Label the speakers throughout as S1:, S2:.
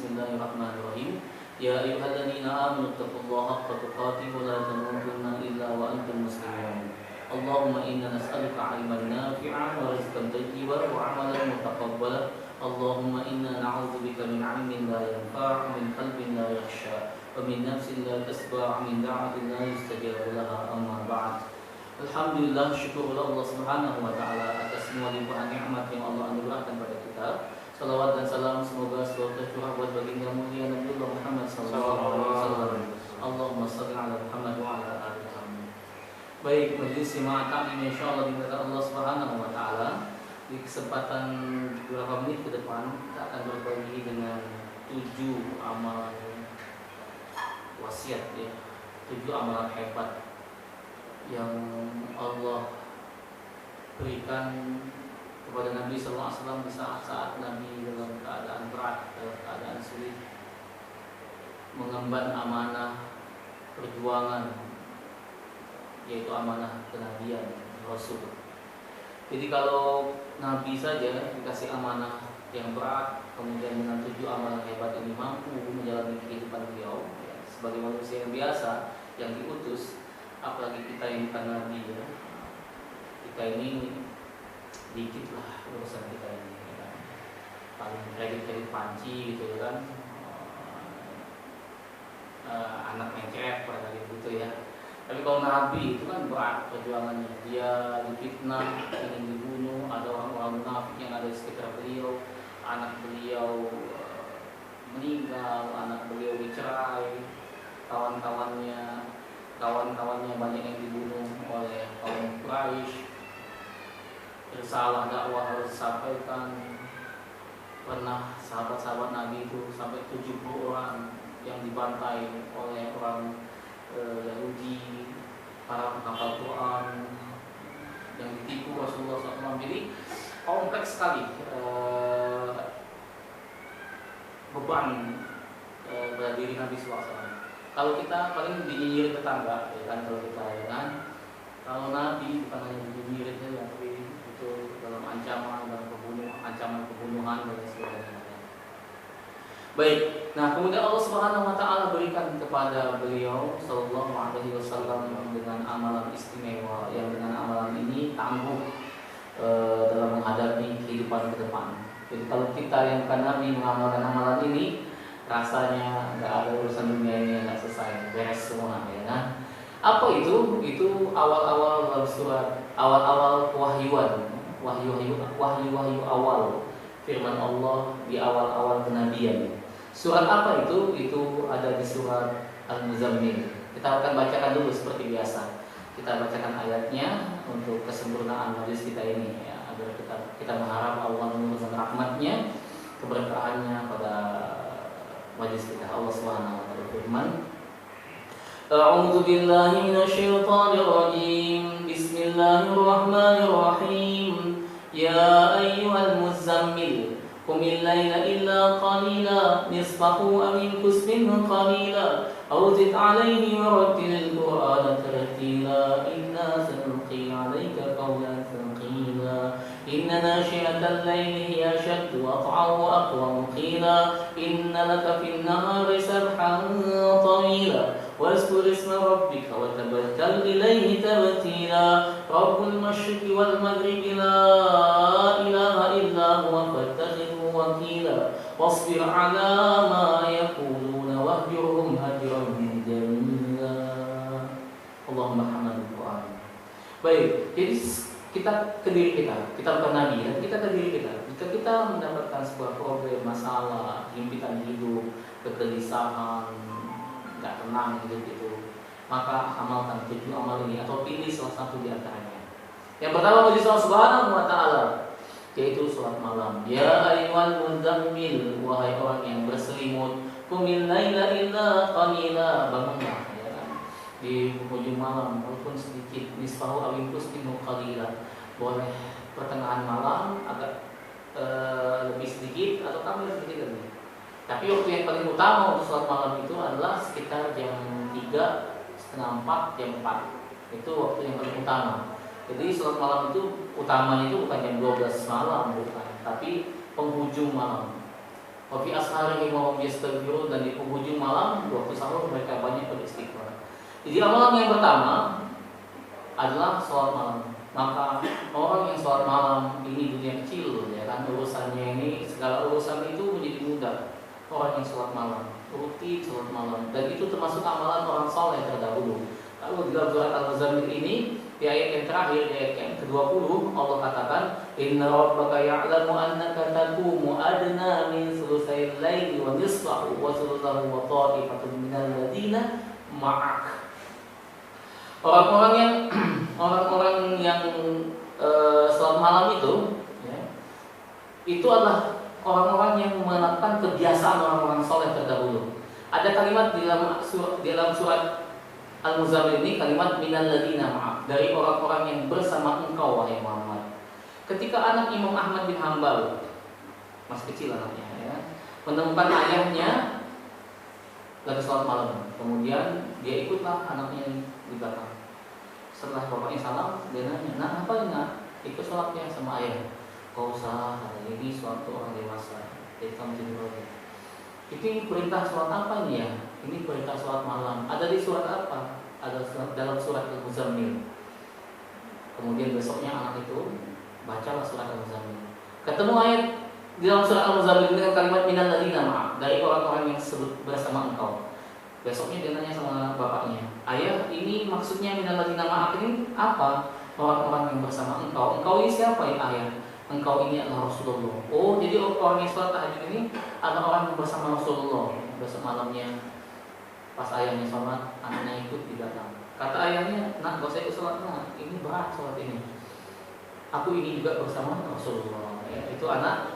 S1: Bismillahirrahmanirrahim. Ya ayyuhalladzina amanu taqullaha haqqa tuqatih wa la tamutunna illa wa antum muslimun. Allahumma inna nas'aluka 'ilman nafi'an wa rizqan thayyiban wa 'amalan mutaqabbalan. Allahumma inna na'udzubika min 'ilmin la yanfa', min qalbin la yakhsha, wa min nafsin la tasba', min da'atin la yustajabu laha, amma ba'd. Alhamdulillah, syukurlah Allah Subhanahu wa taala atas semua limpahan nikmat yang Allah anugerahkan pada kita. Salawat dan salam semoga selalu tercurah buat baginda mulia Nabiullah Muhammad sallallahu alaihi wasallam. Allahumma shalli ala Muhammad wa ala ali Muhammad. Baik, majelis jemaah taklim insyaallah dimuliakan Allah Subhanahu wa taala. Di kesempatan beberapa menit ke depan kita akan berbagi dengan 7 amalan wasiat ya. 7 amalan hebat yang Allah berikan kepada Nabi Sallallahu Alaihi Wasallam di saat-saat Nabi dalam keadaan berat, dalam keadaan sulit, mengemban amanah perjuangan, yaitu amanah kenabian Rasul. Jadi kalau Nabi saja dikasih amanah yang berat, kemudian dengan 7 amalan hebat ini mampu menjalani kehidupan beliau ya, sebagai manusia yang biasa yang diutus, apalagi kita yang bukan Nabi ya, kita ini dikit lah urusan kita ini ya kan? Paling kredit panci gitu kan, anak mencret pada kali gitu ya. Tapi kalau Nabi itu kan berat perjuangannya, dia difitnah, ingin dibunuh, ada orang-orang munafik yang ada di sekitar beliau, anak beliau meninggal, anak beliau dicerai, kawan-kawannya banyak yang dibunuh oleh kaum Quraisy. Risalah dakwah harus disampaikan. Pernah sahabat-sahabat Nabi itu sampai 70 orang yang dibantai oleh orang Yahudi, para penghafal Quran yang ditipu Rasulullah SAW. Jadi kompleks sekali beban pada diri Nabi SAW. Kalau kita paling dinyinyir tetangga, ya kan, kalau kita ya kan. Kalau Nabi bukan hanya dinyinyir saja, tapi itu dalam ancaman pembunuhan dan sebagainya. Baik, nah kemudian Allah Subhanahu wa taala berikan kepada beliau sallallahu alaihi wasallam dengan amalan istimewa yang dengan amalan ini tangguh dalam menghadapi kehidupan ke depan. Jadi kalau kita yang bukan Nabi mengamalkan amalan ini, rasanya nggak ada urusan dunia ini yang nggak selesai, beres semua ya kan. Apa itu? Itu awal-awal dalam surat, awal-awal wahyu awal firman Allah di awal-awal kenabian. Surat apa itu? Itu ada di surat Al-Muzammil. Kita akan bacakan dulu seperti biasa. Kita bacakan ayatnya untuk kesempurnaan majelis kita ini ya, agar kita mengharap Allah menurunkan rahmatnya, keberkahannya pada majelis kita. Allah Subhanahu wa taala berfirman, A'udzu billahi minasyaitonir rajim. Bismillahirrahmanirrahim. Ya ayyuhal muzammil qumil laila illa qalila nisfahu aw inqus minhu qalila aw zid 'alaihi wa rattilil qur'ana tartila inna sanulqi 'alaika qawlan thaqila inna nashi'atal layli hiya ashaddu wat'an wa aqwamu qila inna laka fin nahari sabhan tawila واذكر اسم ربك وتبتل إليه تبتيلا رب المشرق والمغرب لا إله إلا هو فاتخذه وكيلا واصبر على ما يقولون واهجرهم هجرا جميلا اللهم حمد القرآن. Baik, jadi kita ke diri kita bukan Nabi ya, kita ke diri kita. Jika kita mendapatkan sebuah problem, masalah, himpitan hidup, kegelisahan, nggak tenang gitu, maka amalkan 7 amal ini atau pilih salah satu di antaranya. Yang pertama puji Allah Subhanahu wa taala, yaitu salat malam. Ya ayyuhal muzammil, wahai orang yang berselimut, qumil laila illa qalila, bangunlah ya kan, di ujung malam walaupun sedikit, nisfahu aw inqus minhu qalila, boleh pertengahan malam agak lebih sedikit atau tambah sedikit lagi. Tapi waktu yang paling utama untuk sholat malam itu adalah sekitar jam 3, setengah 4, jam 4. Itu waktu yang paling utama. Jadi sholat malam itu utamanya itu bukan jam 12 malam, bukan, tapi penghujung malam. Wa fi asharihim wa hum yastaghfirun, dan di penghujung malam waktu sahur mereka banyak beristighfar. Jadi amalan yang pertama adalah sholat malam. Maka orang yang sholat malam ini dunia kecil, ya kan, urusannya ini, segala urusan itu menjadi mudah. Orang yang sholat malam, rutin sholat malam, dan itu termasuk amalan orang soleh terdahulu. Lalu di dalam surat Al-Muzammil ini, di ayat yang terakhir, di ayat yang ke-20, Allah katakan, Inna rabbaka ya'lamu annaka taqumu adna min thulutsail laili wa nisfahu wa thulutsahu wa ta'ifatun minal ladina ma'ak. Orang-orang yang sholat malam itu, ya, itu adalah orang-orang yang melakukan kebiasaan orang-orang soleh terdahulu. Ada kalimat di dalam surat Al-Muzammil ini, kalimat minal ladina ma'ak, dari orang-orang yang bersama engkau wahai Muhammad. Ketika anak Imam Ahmad bin Hanbal, masih kecil anaknya, ya, menemukan ayahnya lagi sholat malam, kemudian dia ikutlah anaknya di belakang. Setelah bapaknya salam, dia nanya, nah apa nak ikut sholatnya sama ayah? Kau usah, hari ini suatu orang dewasa, kita menjadi lagi. Itu perintah sholat apa ini ya? Ini perintah sholat malam. Ada di surat apa? Ada dalam surat Al-Muzammil. Kemudian besoknya anak itu bacalah surat Al-Muzammil. Ketemu ayat di dalam surat Al-Muzammil dengan kalimat minal ladina ma'ak, dari orang-orang yang bersama engkau. Besoknya dia nanya sama bapaknya, ayah, ini maksudnya minal ladina ma'ak ini apa? Orang-orang yang bersama engkau. Engkau ini siapa ya ayah? Engkau ini adalah Rasulullah. Oh, jadi orang yang sholat tahajud ini adalah orang yang bersama Rasulullah. Besok malamnya pas ayahnya sholat, anaknya ikut di belakang. Kata ayahnya, nak gak usah ikut sholat, nak, ini berat sholat ini. Aku ini juga bersama Rasulullah. Ya, itu anak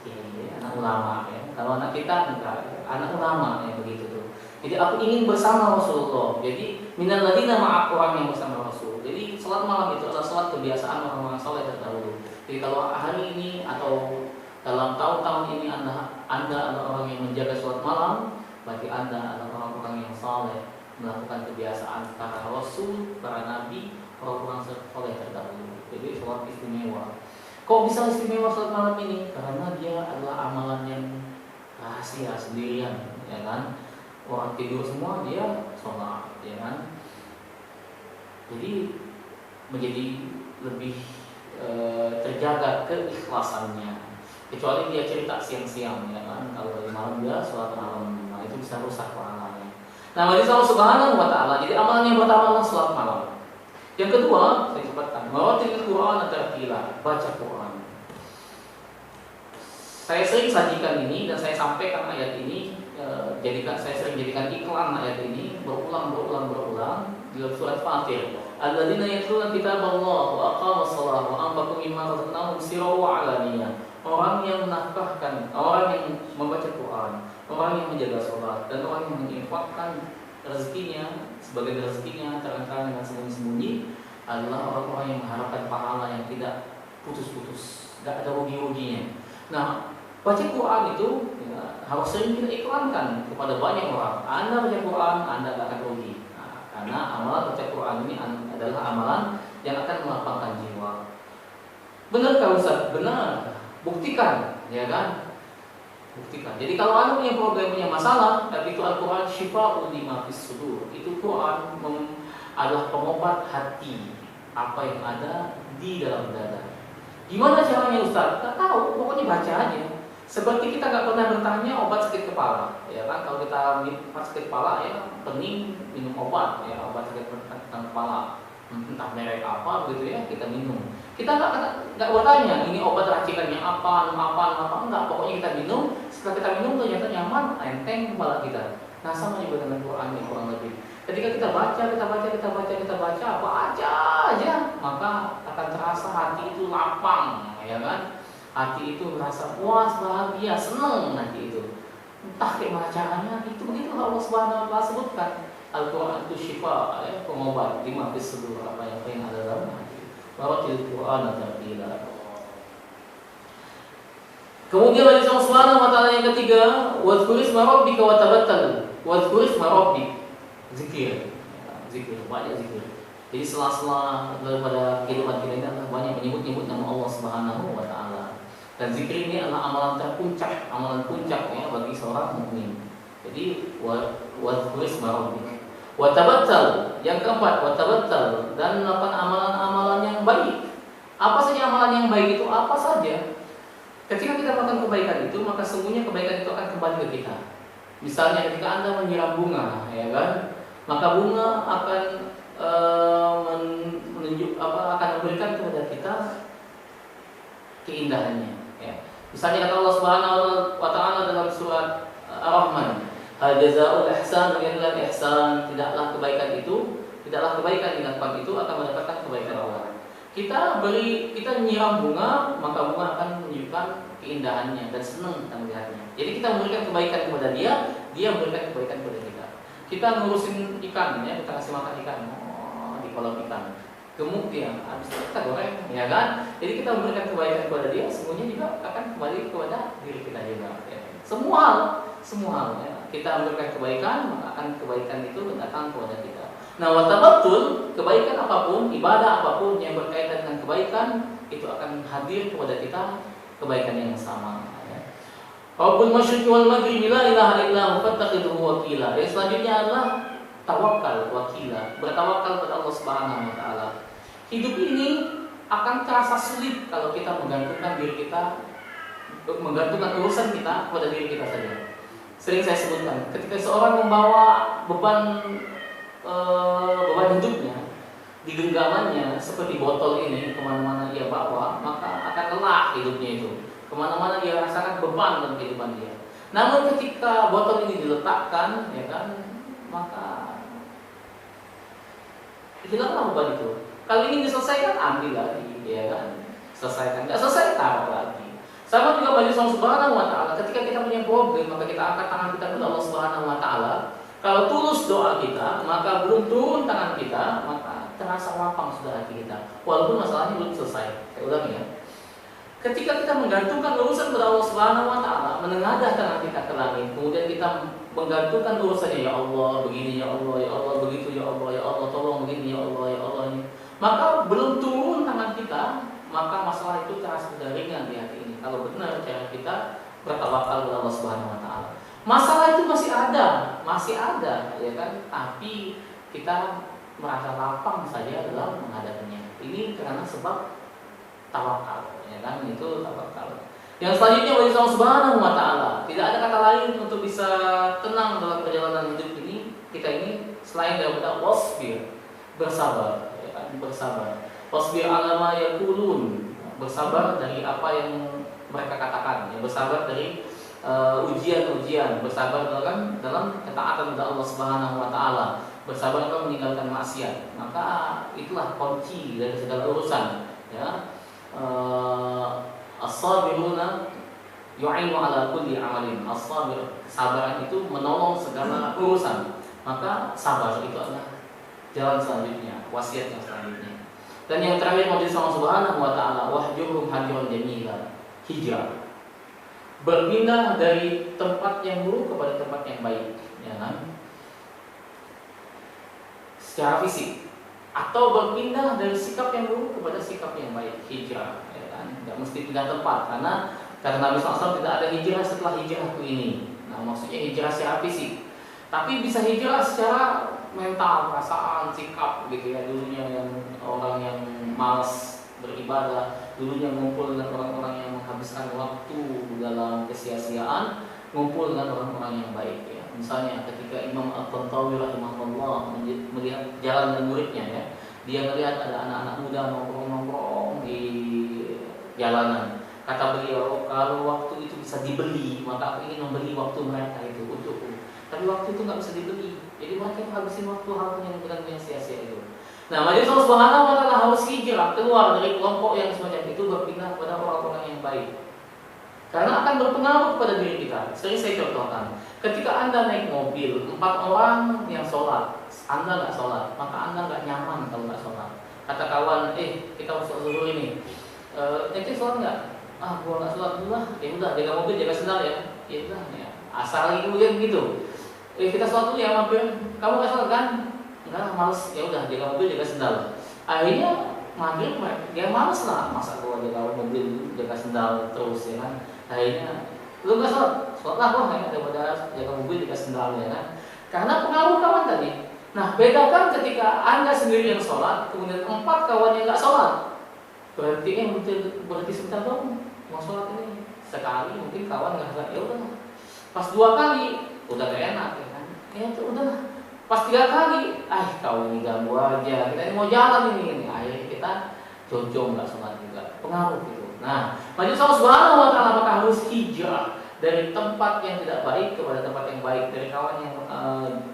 S1: kiai, ya, anak ulama. Ya. Kalau anak kita enggak, anak ulama ya begitu tuh. Jadi aku ingin bersama Rasulullah. Jadi minal ladina ma'ak, orang yang bersama Rasul. Jadi sholat malam itu adalah sholat kebiasaan orang-orang saleh terdahulu. Jadi kalau hari ini atau dalam tahun-tahun ini anda adalah orang yang menjaga sholat malam, berarti anda adalah orang-orang yang saleh, melakukan kebiasaan para Rasul, para Nabi, orang-orang saleh terdahulu. Jadi sholat istimewa. Kok bisa istimewa sholat malam ini? Karena dia adalah amalan yang rahasia sendirian, ya kan? Orang tidur semua dia sholat, ya kan? Jadi menjadi lebih terjaga keikhlasannya. Kecuali dia cerita siang-siang, ya kan? Kalau dari malam dia sholat malam, nah itu bisa rusak pahalanya. Nah, bagi Allah Subhanahu wa Ta'ala, jadi amalan yang pertama adalah sholat malam. Yang kedua, saya cepatkan, meratil Quran tartila, baca Quran. Saya sering sajikan ini dan saya sampaikan ayat ini, saya sering jadikan iklan ayat ini berulang di dalam surat Fatir. Alladzina yatluna kitaballah wa aqamus shalah wa anfaqu mimma razaqnahum sirran wa alaniyah. Orang yang menafkahkan, orang yang membaca Quran, orang yang menjaga sholat, dan orang yang menginfakkan rezekinya, sebagai rezekinya terang-terangan dan sembunyi-sembunyi, adalah orang-orang yang mengharapkan pahala yang tidak putus-putus, tidak ada rugi-ruginya. Nah, baca Quran itu ya, harus sering kita iklankan kepada banyak orang. Anda baca Quran, Anda tidak akan rugi. Nah, karena amalan baca Quran ini adalah amalan yang akan melapangkan jiwa. Benar kan Ustaz? Benar. Buktikan, ya kan? Buktikan. Jadi kalau Anda punya problem, punya masalah, tapi itu Al-Quran syifa'un lima fis sudur. Itu Quran adalah pengobat hati, apa yang ada di dalam dada. Gimana caranya Ustaz? Tak tahu, pokoknya baca aja. Seperti kita nggak pernah bertanya obat sakit kepala, ya kan? Kalau kita sakit kepala, ya pening minum obat, ya obat sakit kepala, entah merek apa, begitu ya kita minum. Kita nggak bertanya ini obat racikannya apa, enggak. Pokoknya kita minum. Setelah kita minum ternyata nyaman, enteng kepala kita. Nah sama juga dengan Quran yang kurang lebih. Ketika kita baca apa aja, maka akan terasa hati itu lapang, ya kan? Hati itu merasa puas, bahagia, senang nanti itu. Entah kayak caranya, itu begitu Allah Subhanahu wa Ta'ala sebutkan. Al-Quran itu syifa, ya, pengobat lima fis sudur, apa yang ada dalam hati. Waratil Quran tartila. Kemudian Allah Subhanahu wa Ta'ala yang ketiga, wadzkur isma rabbika wa tabattal. Wadzkur isma rabbik. Zikir, banyak zikir. Jadi sela-sela daripada kehidupan kita ini adalah banyak menyebut nama Allah Subhanahu wa Ta'ala. Dan zikir ini adalah amalan terpuncak, amalan puncak ya bagi seorang mukmin. Jadi wadhkurisma rabbik. Wa tabattal, yang keempat, wa tabattal, dan melakukan amalan-amalan yang baik. Apa saja amalan yang baik itu? Apa saja? Ketika kita melakukan kebaikan itu, maka sesungguhnya kebaikan itu akan kembali ke kita. Misalnya ketika Anda menyiram bunga, ya kan? Maka bunga akan akan memberikan kepada kita keindahannya. Ya. Misalnya kata Allah Subhanahu wa Ta'ala dalam surat Ar-Rahman, hal jazaa'ul ihsan illa ihsan, tidaklah kebaikan dilakukan itu akan mendapatkan kebaikan Allah. Kita nyiram bunga, maka bunga akan menunjukkan keindahannya dan senang kita melihatnya. Jadi kita memberikan kebaikan kepada dia memberikan kebaikan kepada kita. Kita ngurusin ikan, ya, kita kasih makan ikan di kolam ikan. Kemudian habis itu kita goreng, ya kan? Jadi kita memberikan kebaikan kepada dia, semuanya juga akan kembali kepada diri kita juga. Ya. Semua hal, ya. Kita memberikan kebaikan, maka akan kebaikan itu datang kepada kita. Nah, watabatul, kebaikan apapun, ibadah apapun yang berkaitan dengan kebaikan, itu akan hadir kepada kita kebaikan yang sama. Rabbul masyriqi wal maghribi la ilaha illa huwa fattakhidhuhu wakila. Yang selanjutnya adalah tawakal wakila, bertawakal pada Allah Subhanahu wa Ta'ala. Hidup ini akan terasa sulit kalau kita menggantungkan urusan kita kepada diri kita saja. Sering saya sebutkan, ketika seorang membawa beban hidupnya di genggamannya seperti botol ini kemana-mana ia bawa, maka akan lelah hidupnya itu. Kemana-mana dia rasakan beban dalam kehidupan dia. Namun ketika botol ini diletakkan, ya kan, maka hilanglah beban itu. Kalau ingin diselesaikan, ambil lagi, ya kan, selesaikan. Nggak selesai, taruh lagi. Sama juga bagi Allah Subhanahu wa Ta'ala. Ketika kita punya problem, maka kita angkat tangan kita kepada Allah Subhanahu wa Ta'ala. Kalau tulus doa kita, maka belum turun tangan kita, maka terasa lapang sudah hati kita. Walaupun masalahnya belum selesai. Saya ulangi ya. Ketika kita menggantungkan urusan kepada Allah Subhanahu wa Ta'ala, menengadah tangan kita ke langit, kemudian kita menggantungkan urusannya, ya Allah, begini ya Allah, begitu ya Allah, tolong begini ya Allah, maka belum turun tangan kita, maka masalah itu terasa sudah ringan di hati ini. Kalau benar cara kita bertawakal kepada Allah Subhanahu wa Ta'ala. Masalah itu masih ada, ya kan? Tapi kita merasa lapang saja dalam menghadapinya. Ini karena sebab tawakal, ya kan? Itu tawakal. Yang selanjutnya bagi Allah Subhanahu wa Ta'ala, tidak ada kata lain untuk bisa tenang dalam perjalanan hidup ini. Kita ini selain daripada wasbir, bersabar, ya kan? Bersabar. Wasbir ala ma yaqulun, bersabar dari apa yang mereka katakan, ya, bersabar dari ujian-ujian, bersabar dalam ketaatan kepada Allah Subhanahu wa Ta'ala, bersabar dalam meninggalkan maksiat. Maka itulah kunci dari segala urusan, ya. As-sabiruna yu'inu ala kulli amalin. As-sabir, kesabaran itu menolong segala urusan. Maka sabar itu adalah jalan selanjutnya, wasiat yang selanjutnya. Dan yang terakhir majelis Allah Subhanahu wa Ta'ala, wahjurhum hajran jamila, hijrah. Berpindah dari tempat yang buruk kepada tempat yang baik, ya kan? Secara fisik, atau berpindah dari sikap yang buruk kepada sikap yang baik, hijrah, ya kan? Tidak mesti pindah tempat, karena Nabi SAW tidak ada hijrah setelah hijrah ke ini. Nah, maksudnya hijrah secara fisik, tapi bisa hijrah secara mental, perasaan, sikap, gitu ya. Dulunya yang orang yang malas beribadah, dulunya ngumpul dengan orang-orang yang menghabiskan waktu dalam kesia-siaan, ngumpul dengan orang-orang yang baik, ya. Misalnya ketika Imam At-Tantawi rahimahullah melihat jalan dan muridnya, ya, dia melihat ada anak-anak muda nongkrong-nongkrong di jalanan. Kata beliau, kalau waktu itu bisa dibeli, maka aku ingin membeli waktu mereka itu untukku. Tapi waktu itu nggak bisa dibeli, jadi mereka habisin waktu hal yang bukan yang sia-sia itu. Nah, majelis Allah Subhanahu wa Ta'ala harus hijrah keluar dari kelompok yang semacam itu, berpindah kepada orang-orang yang baik. Karena akan berpengaruh pada diri kita. Sering saya contohkan, ketika Anda naik mobil, 4 orang yang sholat, Anda nggak sholat, maka Anda nggak nyaman kalau nggak sholat. Kata kawan, kita mau sholat zuhur ini, nanti sholat nggak? Gua nggak sholat dulu lah. Ya udah, jaga mobil, jaga sendal ya. Ya udah, ya. Asal itu kan gitu. Kita sholat dulu ya, mampir. Kamu nggak sholat kan? Enggak, males. Ya udah, jaga mobil, jaga sendal. Akhirnya maghrib dia males lah, masa gua jaga mobil, jaga sendal terus ya kan. Akhirnya lu nggak sholat lah gua daripada jaga mobil jaga sendal ya kan. Karena pengaruh kawan tadi. Nah, bedakan ketika Anda sendiri yang sholat, kemudian 4 kawan yang nggak sholat. Berarti berarti sebentar dong, mau sholat ini. Sekali mungkin kawan nggak, ya udah. Pas 2 kali udah gak enak ya kan. Ya udah. Pas 3 kali, kau ini ganggu aja. Kita ini mau jalan ini. Akhirnya kita jojo nggak sholat juga. Pengaruh gitu. Nah, majelis Allah Subhanahu wa Ta'ala apakah harus hijrah dari tempat yang tidak baik kepada tempat yang baik, dari kawan yang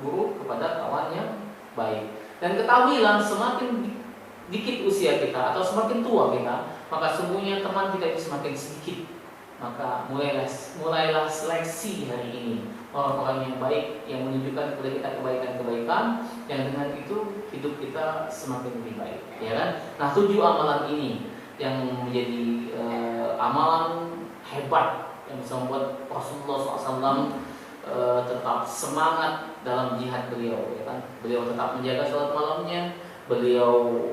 S1: buruk kepada kawan yang baik. Dan ketahuilah semakin dikit usia kita atau semakin tua kita, maka sungguhnya teman kita itu semakin sedikit. Maka mulailah seleksi hari ini orang-orang yang baik yang menunjukkan kepada kita kebaikan-kebaikan yang dengan itu hidup kita semakin lebih baik, ya kan? Nah, 7 amalan ini yang menjadi amalan hebat yang bisa membuat Rasulullah SAW tetap semangat dalam jihad beliau, ya kan? Beliau tetap menjaga sholat malamnya, beliau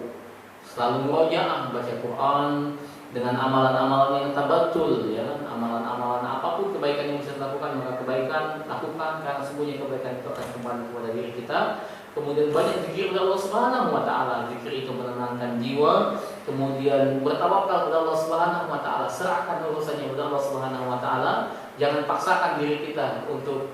S1: selalu murojaah baca Quran dengan amalan-amalan yang tabatul, ya kan? Amalan-amalan apapun kebaikan yang bisa dilakukan, maka kebaikan lakukan karena semuanya kebaikan itu akan kembali kepada diri kita. Kemudian banyak zikir kepada Allah Subhanahu wa Ta'ala. Zikir itu menenangkan jiwa. Kemudian bertawakal kepada Allah Subhanahu wa Ta'ala. Serahkan urusannya kepada Allah Subhanahu wa Ta'ala. Jangan paksakan diri kita untuk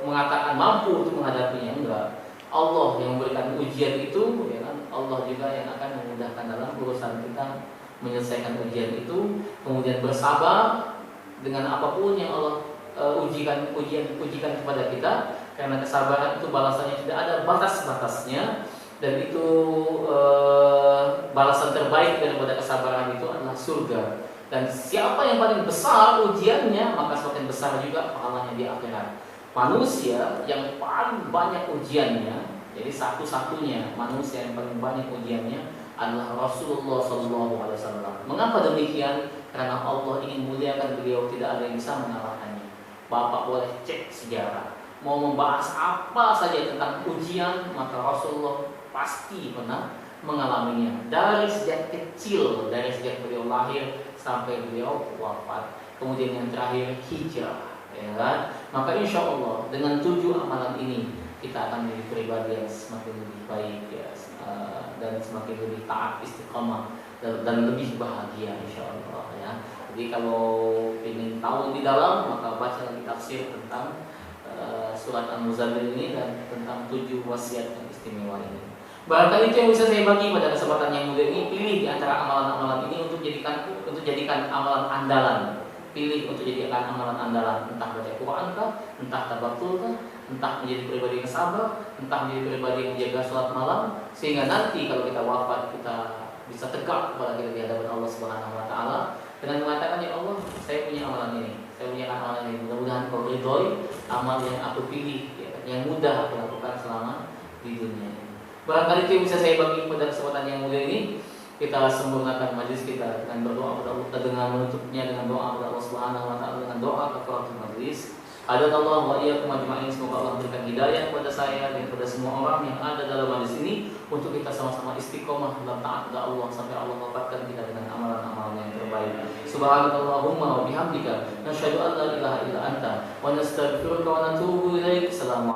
S1: mengatakan mampu untuk menghadapinya. Enggak. Allah yang memberikan ujian itu, ya kan? Allah juga yang akan memudahkan dalam urusan kita menyelesaikan ujian itu. Kemudian bersabar dengan apapun yang Allah ujikan kepada kita. Karena kesabaran itu balasannya tidak ada batas-batasnya, dan itu balasan terbaik daripada kesabaran itu adalah surga. Dan siapa yang paling besar ujiannya, maka semakin besar juga pahalanya di akhirat. Manusia yang paling banyak ujiannya, jadi satu-satunya manusia yang paling banyak ujiannya adalah Rasulullah SAW. Mengapa demikian? Karena Allah ingin muliakan beliau, tidak ada yang bisa mengalahkannya. Bapak boleh cek sejarah. Mau membahas apa saja tentang ujian, maka Rasulullah pasti pernah mengalaminya. Dari sejak kecil, dari sejak beliau lahir sampai beliau wafat. Kemudian yang terakhir hijrah, ya kan? Maka insya Allah dengan 7 amalan ini kita akan menjadi pribadi yang semakin lebih baik, ya, dan semakin lebih taat, istiqamah, dan lebih bahagia insya Allah, ya. Jadi kalau ingin tahu lebih dalam, maka baca lagi tafsir tentang surat Al-Muzammil ini dan tentang 7 wasiat yang istimewa ini. Barangkali itu yang bisa saya bagi pada kesempatan yang mulia ini. Pilih di antara amalan-amalan ini untuk jadikan amalan andalan. Pilih untuk jadikan amalan andalan, entah baca Quran kah, entah tabatul kah, entah menjadi pribadi yang sabar, entah menjadi pribadi yang menjaga sholat malam, sehingga nanti kalau kita wafat kita bisa tegak kepada kita di hadapan Allah Subhanahu wa Ta'ala dengan mengatakan, ya Allah, saya punya amalan ini, saya punya amalan ini. Mudah-mudahan kau ridhoi amal yang aku pilih, ya, yang mudah aku lakukan selama di dunia ini. Barangkali itu yang bisa saya bagi pada kesempatan yang mulia ini. Kita sempurnakan majlis kita dengan berdoa kepada Allah, dengan menutupnya dengan doa kepada Allah Subhanahu wa Ta'ala, dengan doa kafaratul majlis. Hadanallahu wa iyyakum ajma'in. Semoga Allah berikan hidayah kepada saya dan kepada semua orang yang ada dalam majlis ini untuk kita sama-sama istiqomah dalam taat kepada Allah sampai Allah wafatkan kita dengan amalan-amalan yang terbaik. Subhanakallahumma wa bihamdika nasyhadu an la ilaha illa anta wa nastaghfiruka wa natubu ilaik. Assalamualaikum.